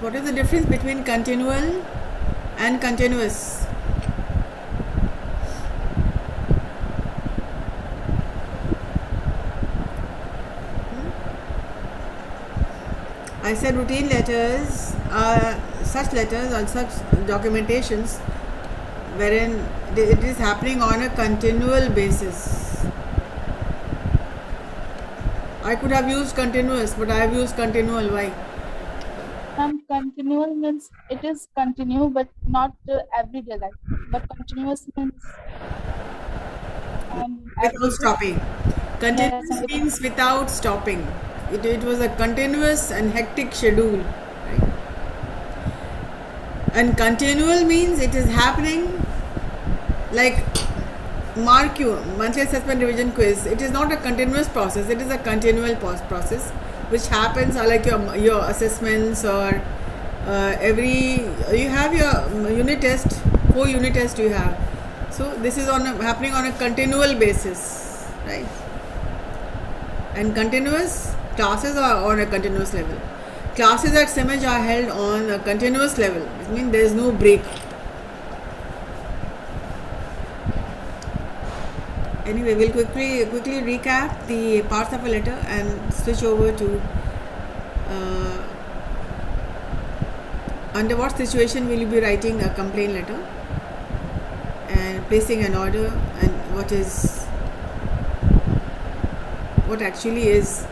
What is the difference between continual and continuous? I said routine letters are such letters or such documentations wherein it is happening on a continual basis. I could have used continuous, but I have used continual. Why? Continual means it is continue, but not everyday life. But continuous means Without everyday. stopping. Yes, Continuous and without. means without stopping. It was a continuous and hectic schedule. Right? And continual means it is happening like mark you monthly assessment revision quiz. It is not a continuous process, it is a continual process which happens like your assessments or every you have your unit test, 4 unit tests you have. So this is happening on a continual basis, right? And continuous classes are on a continuous level. Classes at Semaj are held on a continuous level. It means there is no break. Anyway, we'll quickly recap the parts of a letter and switch over to under what situation will you be writing a complaint letter and placing an order, and what actually is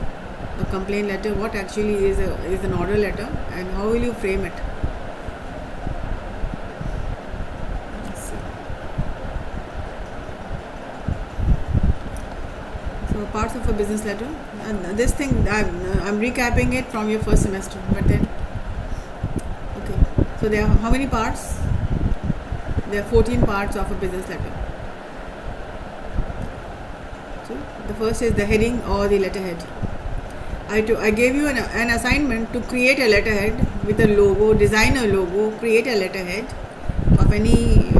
a complaint letter, what actually is an order letter, and how will you frame it. So parts of a business letter, and this thing I'm recapping it from your first semester, but then okay, so there are how many parts? There are 14 parts of a business letter. So the first is the heading or the letterhead. I gave you an assignment to create a letterhead with a logo, design a logo, create a letterhead of any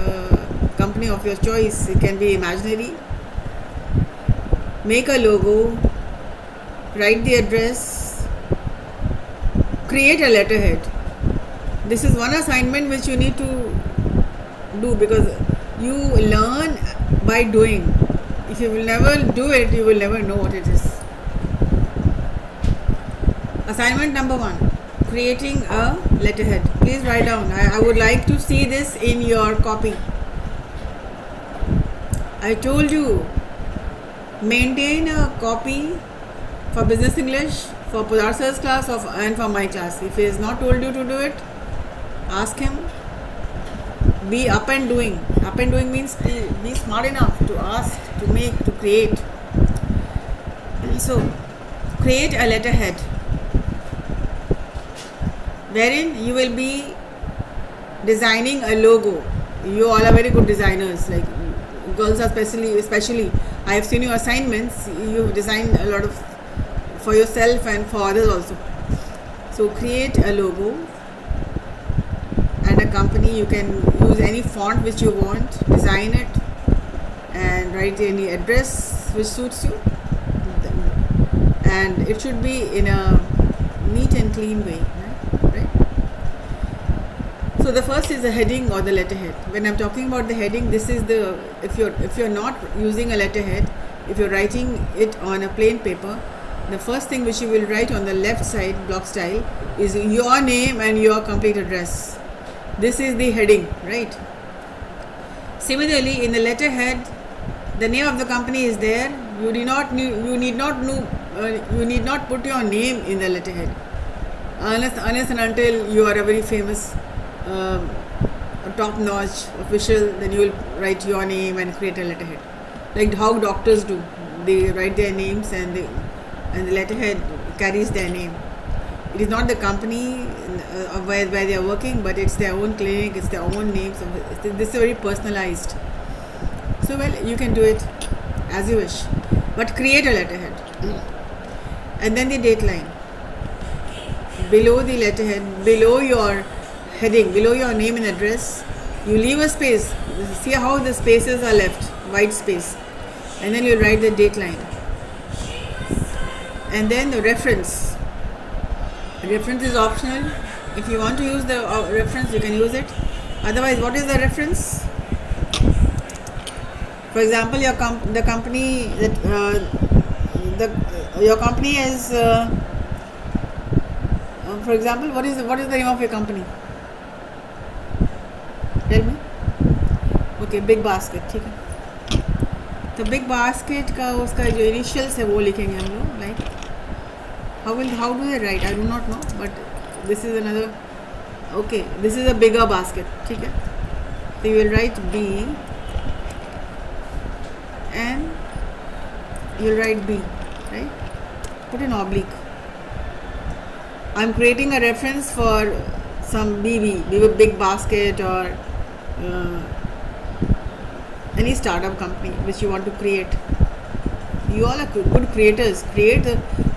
company of your choice. It can be imaginary. Make a logo, write the address, create a letterhead. This is one assignment which you need to do because you learn by doing. If you will never do it, you will never know what it is. Assignment number 1, creating a letterhead. Please write down. I would like to see this in your copy. I told you, maintain a copy for business English, for Pudar sir's class and for my class. If he has not told you to do it, ask him. Be up and doing. Up and doing means be smart enough to ask, to make, to create. So, create a letterhead wherein you will be designing a logo. You all are very good designers. Like girls are especially. I have seen your assignments. You have designed a lot of for yourself and for others also. So create a logo and a company. You can use any font which you want, design it, and write any address which suits you. And it should be in a neat and clean way. Right? So the first is the heading or the letterhead. When I'm talking about the heading, this is the if you're not using a letterhead, if you're writing it on a plain paper, the first thing which you will write on the left side block style is your name and your complete address. This is the heading, right? Similarly, in the letterhead, the name of the company is there. You need not put your name in the letterhead unless and until you are a very famous top-notch official. Then you will write your name and create a letterhead, like how doctors do. They write their names and the letterhead carries their name. It is not the company where they are working, but it's their own clinic, it's their own name. So this is very personalized. So well, you can do it as you wish, but create a letterhead. And then the date line. Below the letterhead, below your heading, below your name and address, you leave a space. See how the spaces are left, white space. And then you write the date line. And then the reference. Reference is optional. If you want to use the reference, you can use it. Otherwise, what is the reference? For example, your company your company is for example, what is the name of your company? Tell me. Okay, Big Basket. ठीक है. तो Big Basket का उसका जो initials है वो लिखेंगे हम लोग. Like how do they write? I do not know, but this is another. Okay, this is a bigger basket. ठीक है. So you will write B and you will write B, right? Put an oblique. I'm creating a reference for some big basket or any startup company which you want to create. You all are good creators. Create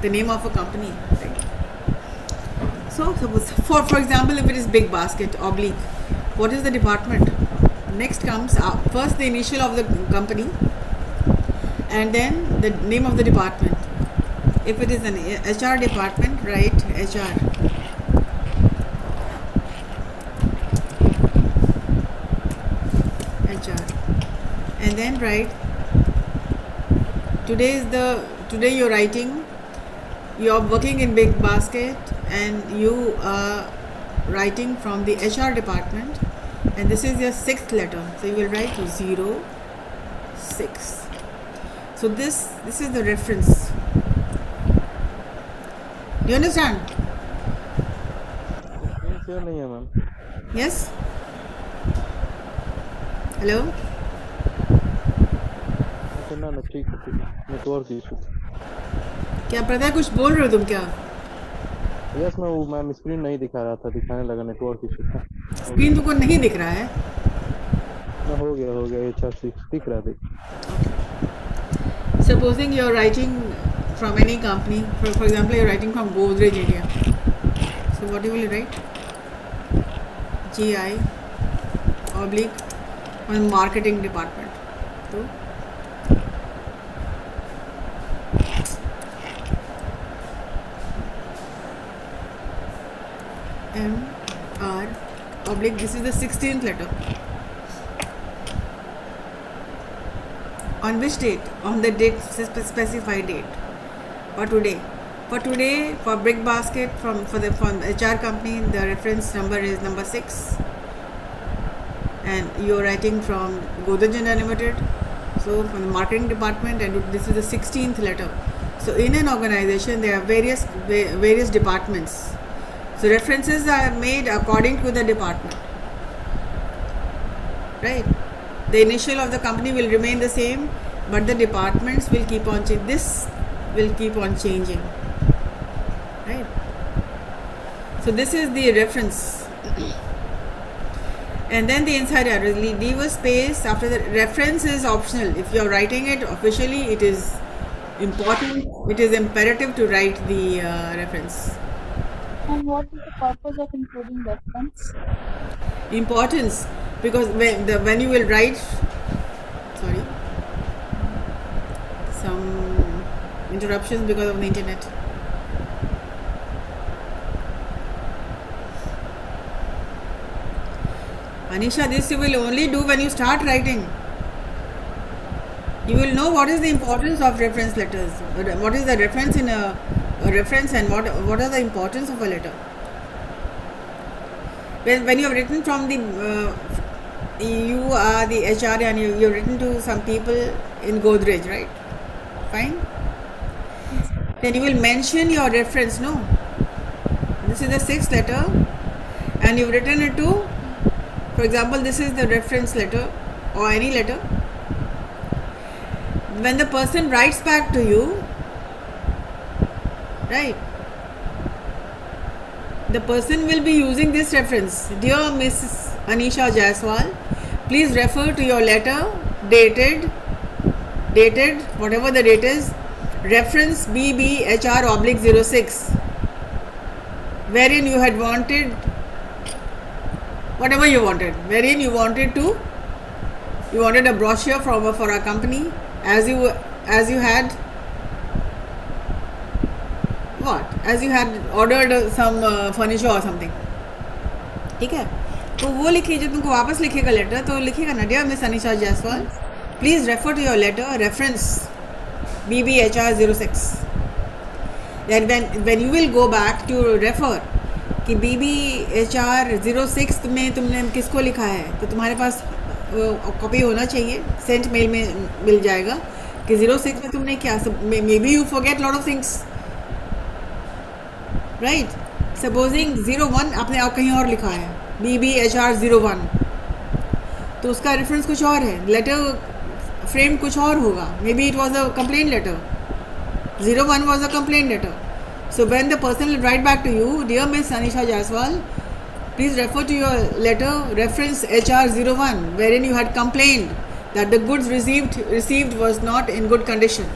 the name of a company, right? So for example, if it is Big Basket oblique, what is the department? Next comes first the initial of the company and then the name of the department. If it is an HR department, write HR. And then write today you're working in Big Basket and you are writing from the HR department and this is your 6th letter, so you will write 06. So this is the reference. Do you understand? Yes? Hello? Network issue क्या पता है कुछ बोल रहे हो तुम क्या? Yes ma'am screen नहीं दिखा रहा था, दिखाने लगा नेटवर्क इशू था. स्क्रीन तुमको नहीं दिख रहा है? हो गया अच्छा दिख रहा है. Supposing you are writing from any company, for example you are writing from Godrej India, so what you will write? GI oblique on marketing department. So MR oblique, this is the 16th letter. On which date? On the date, specified date. For today, for Big Basket from HR company, the reference number is number 6, and you are writing from Godrej India Limited. So from the marketing department, and this is the 16th letter. So in an organization, there are various departments. So references are made according to the department, right? The initial of the company will remain the same, but the departments will keep on changing. This will keep on changing, right? So this is the reference. And then the inside address, leave a space after the reference is optional. If you are writing it officially, it is important, it is imperative to write the reference. And what is the purpose of including reference? Importance, because when you will write, sorry, some interruptions because of the internet. Anisha, this you will only do when you start writing. You will know what is the importance of reference letters, what is the reference in a reference, and what are the importance of a letter. When you have written from the you are the HR and you have written to some people in Godrej, right? Fine. Then you will mention your reference. No, this is the 6th letter, and you've written it to, for example, this is the reference letter or any letter. When the person writes back to you, right, the person will be using this reference. Dear Mrs. Anisha Jaiswal, please refer to your letter dated whatever the date is, reference BBHR/06, wherein you had wanted whatever you wanted, wherein you wanted a brochure for our company, as you had ordered some furniture or something, ठीक है, तो वो लिखिए जो तुमको वापस लिखेगा letter, तो लिखिएगा ना, dear miss Anisha Jaiswal, please refer to your letter reference BBHR06, that when you will go back to refer कि BBHR06 में तुमने किसको लिखा है, तो तुम्हारे पास कॉपी होना चाहिए, सेंट मेल में मिल जाएगा कि 06 में तुमने क्या, may be you forget lot of things, right. Supposing 01 आपने और कहीं और लिखा है, BBHR01, तो उसका रेफरेंस कुछ और है, लेटर फ्रेम कुछ और होगा, maybe it was a complaint letter, 01 was a complaint letter. So when the person will write back to you, dear Miss Anisha Jaiswal, please refer to your letter reference HR01, wherein you had complained that the goods received was not in good condition.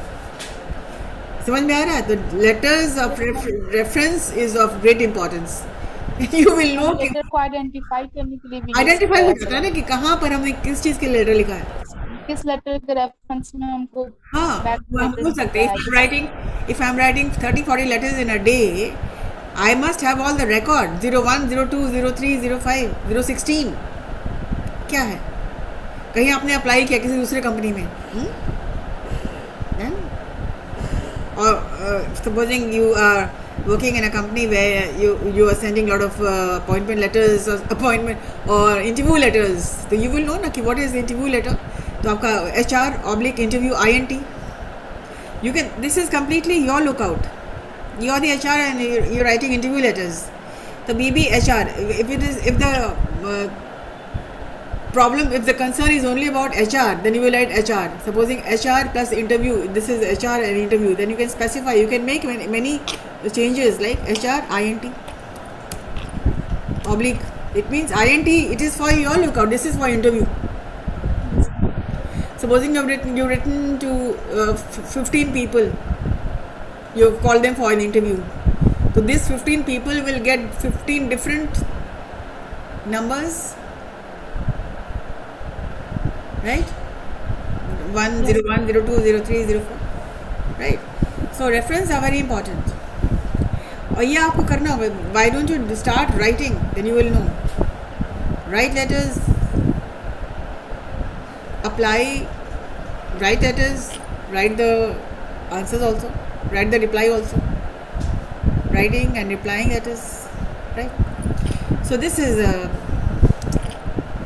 समझ में आ रहा है? तो letters of reference is of great importance. You will know कि letter को identify करने के लिए भी आइडेंटिफाई हो जाता है ना कि कहाँ पर हमने किस चीज़ के लेटर लिखा है, किस लेटर के रेफरेंस में हमको हाँ, back वो हम बोल सकते हैं। If I'm writing 30-40 letters in a day, I must have all the record 01, 02, 03, 05, 016 क्या है, कहीं आपने अप्लाई किया किसी दूसरे कंपनी में, और supposing you are working in a company where you are sending lot of appointment letters or interview letters, तो you will know ना कि what is interview letter, तो आपका HR/interview INT, you can, this is completely your lookout, you are the HR and you're writing interview letters, so BBHR, if the problem, if the concern is only about HR, then you will write HR. Supposing HR plus interview, this is HR and interview, then you can specify, you can make many changes like HR INT oblique, it means INT, it is for your lookout, this is for interview. Supposing you've written to 15 people, you've called them for an interview, so these 15 people will get 15 different numbers, right? 1, 01, 02, 03, 04, right? So reference are very important. और ये आपको करना होगा. Why don't you start writing? Then you will know. Write letters, apply, write letters, write the answers also, write the reply also. Writing and replying letters, right? So this is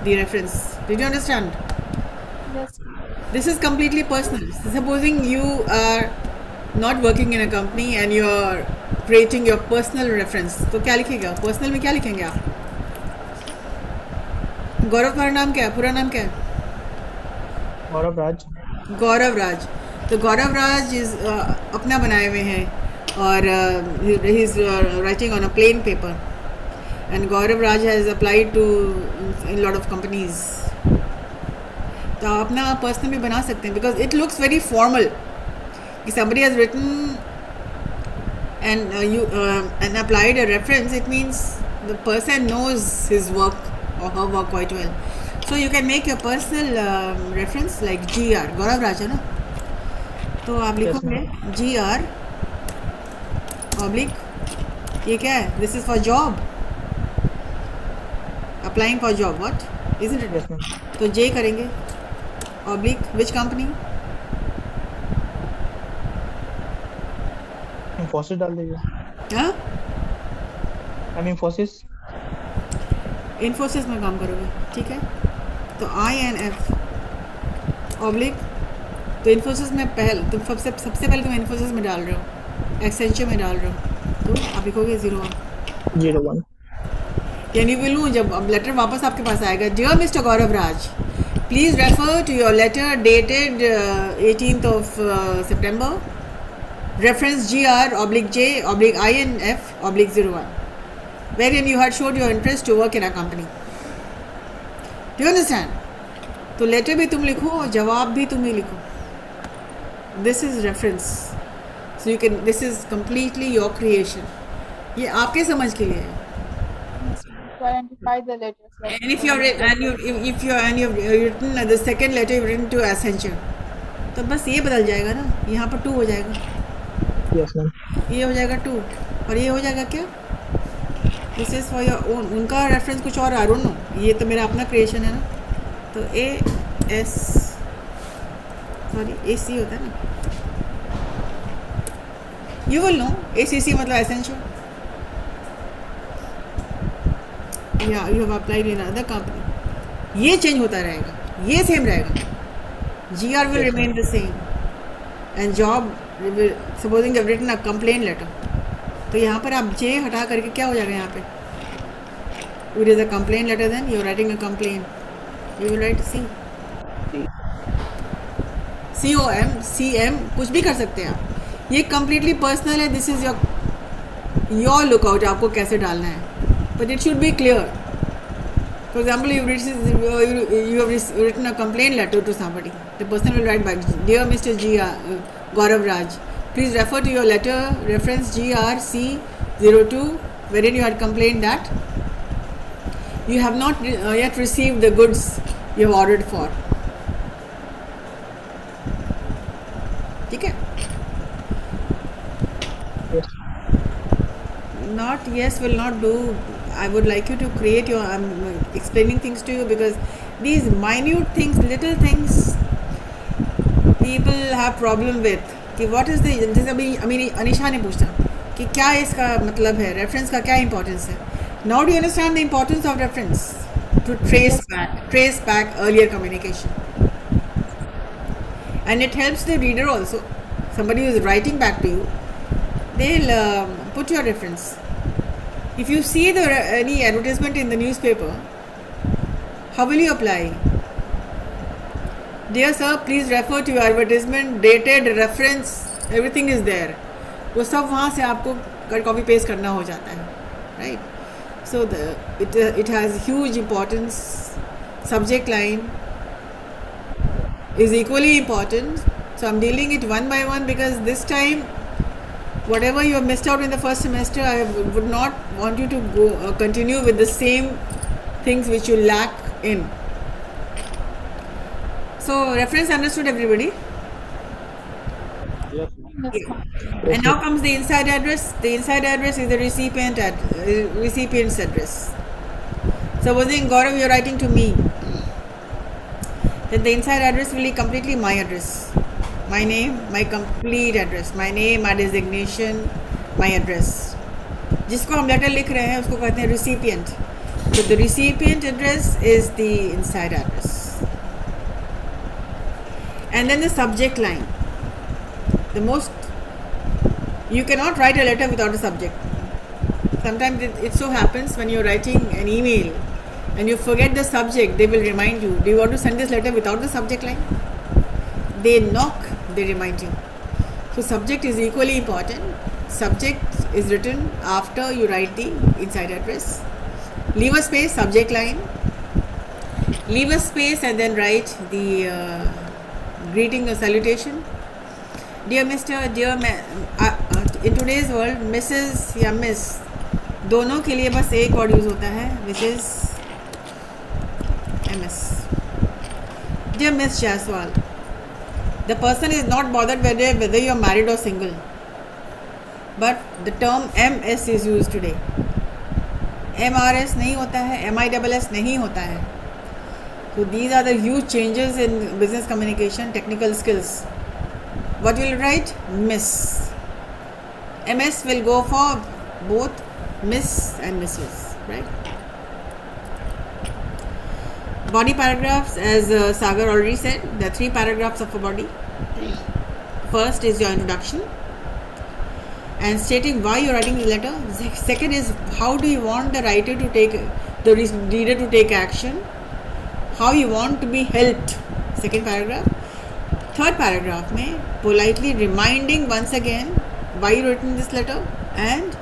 the reference. Did you understand? Yes. This is completely personal. Supposing you are not working in a company and you are creating your personal reference, तो क्या लिखेगा? Personal में क्या लिखेंगे आप? गौरव, तुम्हारा नाम क्या है? पूरा नाम क्या है? गौरव राज. गौरव राज. तो गौरव राज इज अपना बनाए हुए हैं और he is writing on a plain paper, and Gaurav Raj has applied to in lot of companies. तो आप अपना पर्सनल भी बना सकते हैं, because it looks very formal कि somebody has written and you and applied a reference. It means the person knows his work or her work quite well. So you can make your personal reference like GR, गौरव राज है ना, तो आप लिखोगे GR oblique, ये क्या है? This is for job, applying for job, what? Isn't it? Yes, ma'am. तो J करेंगे oblique which company? Infosys डाल दीजिए. हाँ, I'm Infosys. इन्फोसिस में काम करोगे, ठीक है. तो INF oblique, तो इन्फोसिस में तो सबसे पहले तुम इन्फोसिस में डाल रहे हो, एक्सेंचर में डाल रहे हो, तो आप लिखोगे 01. यानी विल नो जब अब लेटर वापस आपके पास आएगा, dear mister Gaurav Raj, please refer to your letter dated 18th of September, reference GR/J/INF/01, wherein you had showed your interest to work in a company. Do you understand? तो लेटर भी तुम लिखो और जवाब भी तुम ही लिखो. This is reference. So you can, this is completely your creation. ये आपके समझ के लिए है. To identify the letters. Like And if you've written the second letter you've written to Accenture, तो बस ये बदल जाएगा ना, यहाँ पर 2 हो जाएगा, Yes, ma'am. ये हो जाएगा 2 और ये हो जाएगा क्या? This is for your own. उनका रेफरेंस कुछ और, आई डोंट नो, ये तो मेरा अपना क्रिएशन है ना. तो AC होता है ना, यू विल नो. ACC मतलब एसेंशियल. या you have applied in other company. ये चेंज होता रहेगा, ये सेम रहेगा. GR will remain the same and job will, supposing you have written a complaint letter, तो यहाँ पर आप J हटा करके क्या हो जाएगा यहाँ पे? It is a complaint letter, then you are writing a complaint. You will write C. COM, CM, कुछ भी कर सकते हैं आप. ये completely personal है. This is your lookout, आपको कैसे डालना है. But it should be clear. For example, you have written a complaint letter to somebody. The person will write back, "Dear Mr. Gaurav Raj, please refer to your letter reference GRC02, wherein you had complained that you have not yet received the goods you have ordered for." ठीक है? Yes. Not yes will not do. I would like you to create your. I'm explaining things to you because these minute things, little things, people have problem with. कि what is the, जैसे अभी अनिशा ने पूछा कि क्या इसका मतलब है, रेफरेंस का क्या इंपॉर्टेंस है. Now do you understand the importance of reference to trace back earlier communication, and it helps the reader also. Somebody who is writing back to you, they'll put your reference. If you see any advertisement in the newspaper, how will you apply? Dear sir, please refer to your advertisement, dated, reference, everything is there. वो सब वहाँ से आपको copy paste करना हो जाता है, right? So it has huge importance. Subject line is equally important. So I'm dealing it one by one because this time, whatever you have missed out in the first semester, I would not want you to go continue with the same things which you lack in. So reference understood, everybody? Yes. Yes, ma'am. And now comes the inside address. The inside address is the recipient's address. Supposing Gaurav, you are writing to me, then the inside address will be completely my address. My name, my complete address, my name, my designation, my address. जिसको हम letter लिख रहे हैं उसको कहते हैं recipient. So the recipient address is the inside address. And then the subject line. You cannot write a letter without a subject. Sometimes it so happens when you're writing an email and you forget the subject, they will remind you, do you want to send this letter without the subject line? They knock, they remind you. So subject is equally important. Subject is written after you write the inside address. Leave a space, subject line. Leave a space and then write the greeting or salutation. Dear Mr. Dear in today's world, Mrs. या Miss दोनों के लिए बस एक word use होता है, which is MS. Dear Miss Jaiswal, the person is not bothered whether you are married or single, but the term MS is used today. MRS नहीं होता है, MISS नहीं होता है. So these are the huge changes in business communication, technical skills. What will you write? Miss. MS will go for both Miss and Mrs. Right? Body paragraphs, as Sagar already said, there are 3 paragraphs of a body. First is your introduction and stating why you are writing the letter. Second is how do you want the reader to take action, how you want to be helped. Second paragraph. Third paragraph में politely reminding once again why you written this letter, and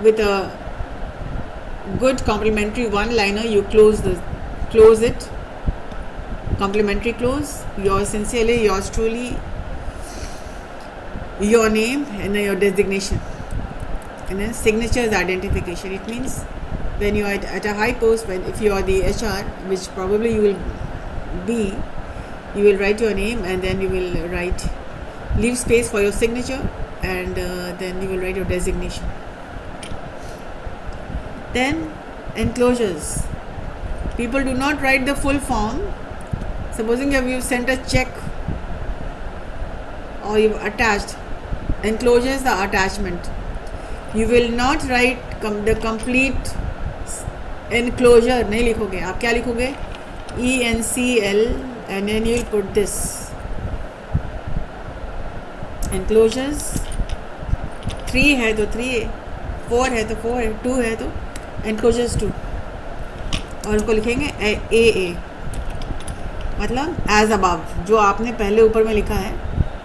with a good complimentary one-liner you close it. Complimentary close. Yours sincerely, yours truly, your name and your designation. And then signature is identification. It means when you are at a high post, if you are the HR, which probably you will be, you will write your name and then you will leave space for your signature, and then you will write your designation. Then enclosures. People do not write the full form. Supposing you've sent a check or you've attached, enclosures the attachment. You will not write the complete enclosure, नहीं लिखोगे आप. क्या लिखोगे? ENCL and then you will put this enclosures. 3 है तो 3A, 4 है तो 4 है, 2 है तो enclosures 2, और उसको लिखेंगे AA, मतलब as above, जो आपने पहले ऊपर में लिखा है.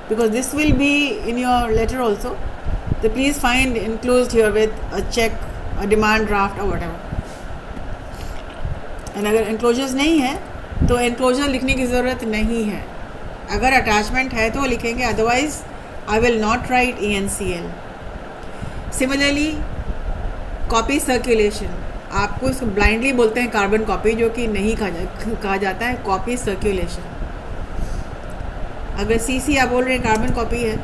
Because this will be in your letter also, so please find enclosed here with a check, a demand draft or whatever. And अगर enclosures नहीं है तो enclosure लिखने की ज़रूरत नहीं है. अगर attachment है तो लिखेंगे, otherwise I will not write ENCL. Similarly, copy circulation. आपको इसको ब्लाइंडली बोलते हैं कार्बन कॉपी, जो कि नहीं कहा जाता है कॉपी सर्कुलेशन. अगर CC आप बोल रहे हैं कार्बन कॉपी है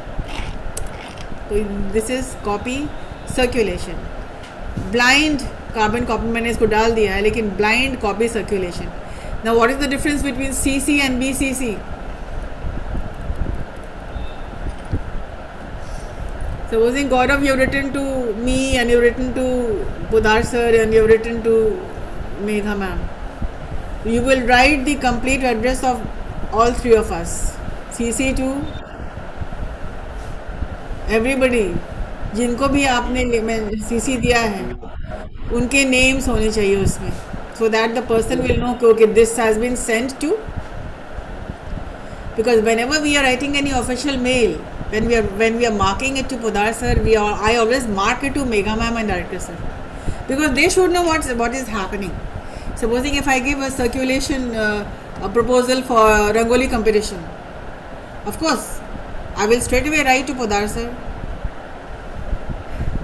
तो this is copy circulation. Blind carbon copy मैंने इसको डाल दिया है, लेकिन blind copy circulation. Now what is the difference between CC and BCC? Supposing Gaurav, you have written to me and you have written to Podar sir and you have written to Megha ma'am. You will write the complete address of all 3 of us. CC to everybody. जिनको भी आपने CC दिया है उनके names होने चाहिए उसमें, so that the person will know कि okay, this has been sent to. Because whenever we are writing any official mail, when we are marking it to Podar sir, I always mark it to Megha ma'am and director sir, because they should know what is happening. Supposing if I give a circulation a proposal for Rangoli competition, of course I will straight away write to Podar sir,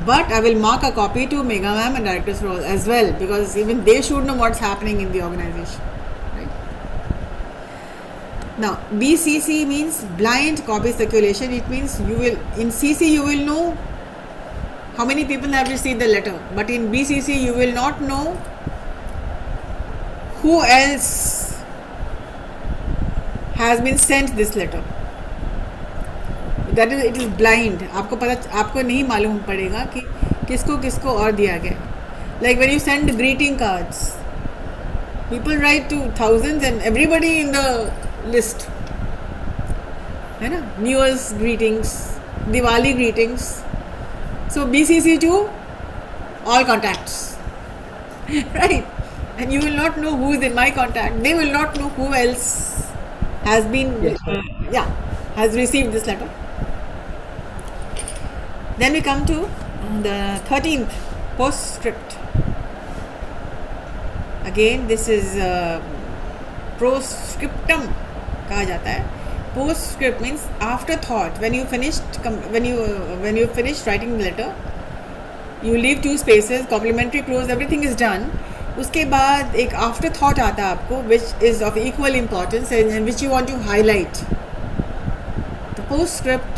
but I will mark a copy to Megha ma'am and director sir as well, because even they should know what's happening in the organization. Now, BCC means blind copy circulation. It means you will, in CC you will know how many people have received the letter, but in BCC you will not know who else has been sent this letter. That is, it is blind. आपको नहीं मालूम पड़ेगा कि किसको किसको और दिया गया. Like when you send greeting cards, people write to thousands and everybody in the list, है ना? New Year's greetings, Diwali greetings. So BCC to all contacts, right? And you will not know who is in my contact. They will not know who else has been, has received this letter. Then we come to the 13th, postscript. Again, this is proscriptum कहा जाता है. Postscript means afterthought. When you finished writing the letter, you leave 2 spaces, complimentary clause, everything is done. उसके बाद एक afterthought आता है आपको, which is of equal importance and which you want to highlight. The postscript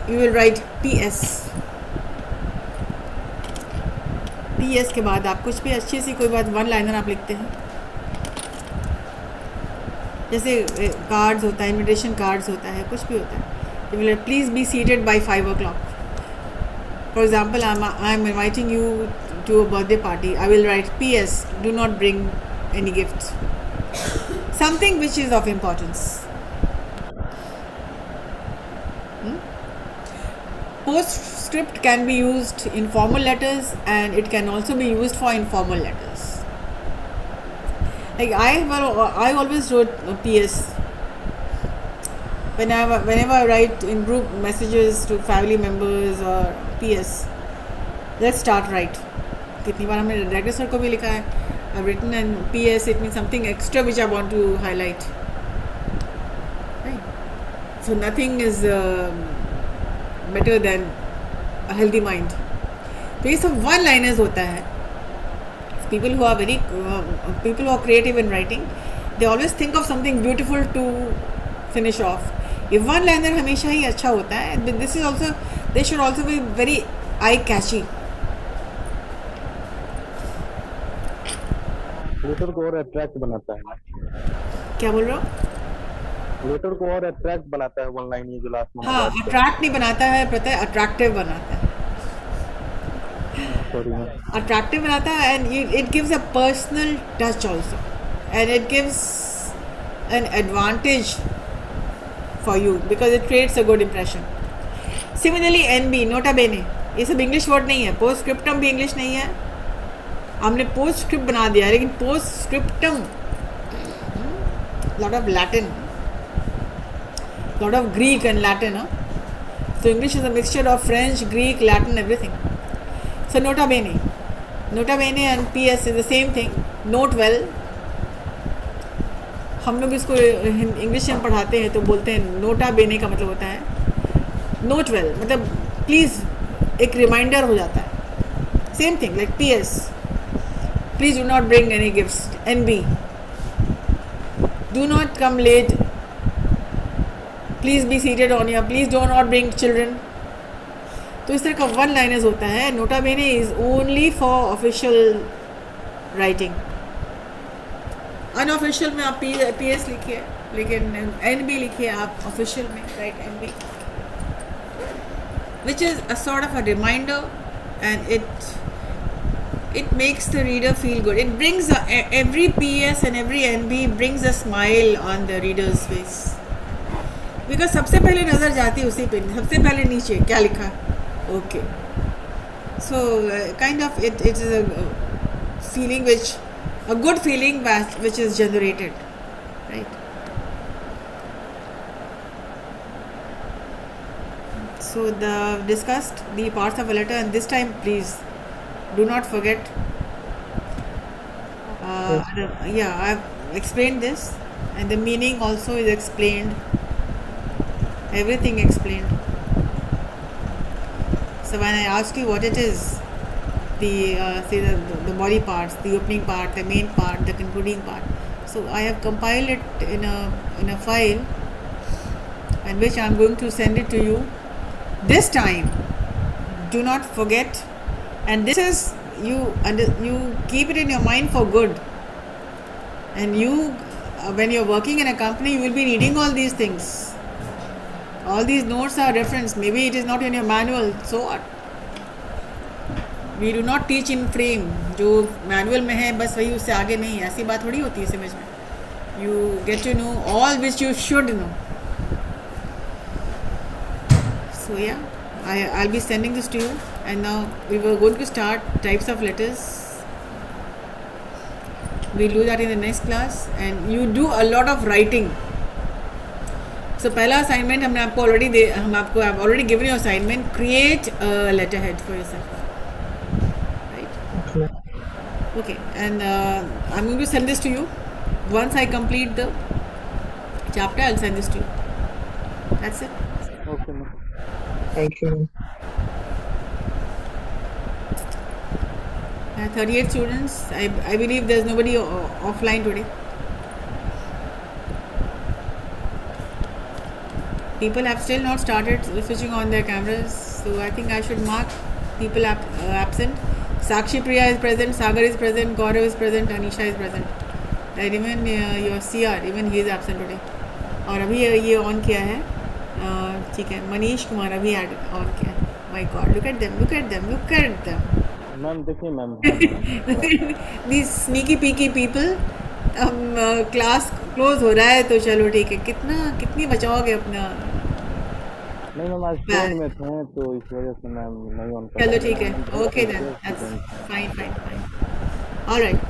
you will write PS. PS के बाद आप कुछ भी अच्छी सी कोई बात, 1 लाइनर आप लिखते हैं. जैसे कार्ड्स होता है, इनविटेशन कार्ड्स होता है, कुछ भी होता है. Please be seated by 5 o'clock. For example, I am inviting you to a birthday party. I will write PS, do not bring any gift. Something which is of importance. Postscript can be used in formal letters and it can also be used for informal letters. Like I always wrote PS whenever I write in group messages to family members or PS. Let's start right. कितनी बार हमने director sir को भी लिखा है. I've written and PS, it means something extra which I want to highlight. Right. So nothing is better than a healthy mind. तो ये सब 1-liners होता है. People who are creative in writing, they always think of something beautiful to finish off. ये 1-liner हमेशा ही अच्छा होता है. This is also, they should also be very eye catchy. Letter को और अट्रैक्ट बनाता है, क्या बोल रहे हो? लेटर को और अट्रैक्ट बनाता है वन लाइन, ये जो लास्ट में हाँ, अट्रैक्ट नहीं बनाता है, पता है, अट्रैक्टिव बनाता है। सॉरी मैम, Attractive बनाता है, and it gives a personal touch also, and it gives an advantage for you because it creates a good impression. Similarly, NB, nota bene, ये सब इंग्लिश वर्ड नहीं है, पोस्ट स्क्रिप्टम भी English नहीं है, हमने पोस्ट स्क्रिप्ट बना दिया, लेकिन post स्क्रिप्टम lot of Latin, lot of Greek and Latin, so English is a mixture of French, Greek, Latin, everything. So nota bene and PS is the same thing. Note well, हम लोग इसको English में पढ़ाते हैं तो बोलते हैं NOTA बेने का मतलब होता है नोट वेल, मतलब प्लीज़ एक रिमाइंडर हो जाता है. Same thing like PS, please do not bring any gifts. NB, do not come late, please be seated on your, please do not bring children. तो इस तरह का वन लाइनर्स होता है. नोटा बेने is only for official writing. Unofficial में आप PS लिखिए, लेकिन NB लिखिए आप ऑफिशियल में, right, NB, which is a sort of a reminder, and it makes the reader feel good. It brings every PS and every NB brings a smile on the reader's face, because सबसे पहले नज़र जाती है उसी पे, सबसे पहले नीचे क्या लिखा है. Okay, so kind of it is a feeling a good feeling which is generated, right? So discussed the parts of a letter, and this time please do not forget. I've explained this, and the meaning also is explained, everything explained. So when I asked you what it is, the body parts, the opening part, the main part, the concluding part, so I have compiled it in a file, and which I am going to send it to you this time. Do not forget, and this is you keep it in your mind for good, and you when you're working in a company, you will be needing all these things. All these notes are reference. Maybe it is not in your manual, so what? We do not teach in frame. जो manual में है बस वही, उससे आगे नहीं. ऐसी बात थोड़ी होती है समझ में. You get to know all which you should know. So yeah, I'll be sending this to you, and now we were going to start types of letters. We'll do that in the next class, and you do a lot of writing. So पहला assignment हमने आपको I've already given you assignment. Create a letterhead for yourself. Okay, and I'm going to send this to you. Once I complete the chapter, I'll send this to you. That's it. Okay ma'am. Thank you. 38 students. I believe there's nobody offline today. People have still not started switching on their cameras, so I think I should mark people absent. Sakshi Priya is present, Sagar is present, Gaurav is present, Anisha is present, and even your CR, even he is absent today. और अभी ये on किया है, ठीक है, मनीष कुमार अभी on किया है. My God, look at them, look at them, look at them. Ma'am देखिए ma'am. These sneaky peaky people. Class close हो रहा है तो चलो ठीक है. कितनी बचाओगे अपना? नहीं मैम, आज ट्रेन में थे तो इस वजह से मैम नहीं ऑन कर. चलो ठीक है. Okay then, that's fine. Alright.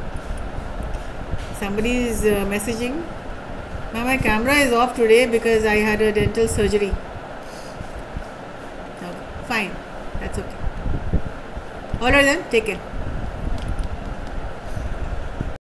Somebody is messaging. Now my camera is off today because I had a dental surgery. Okay, fine, that's okay. Alright then, take care.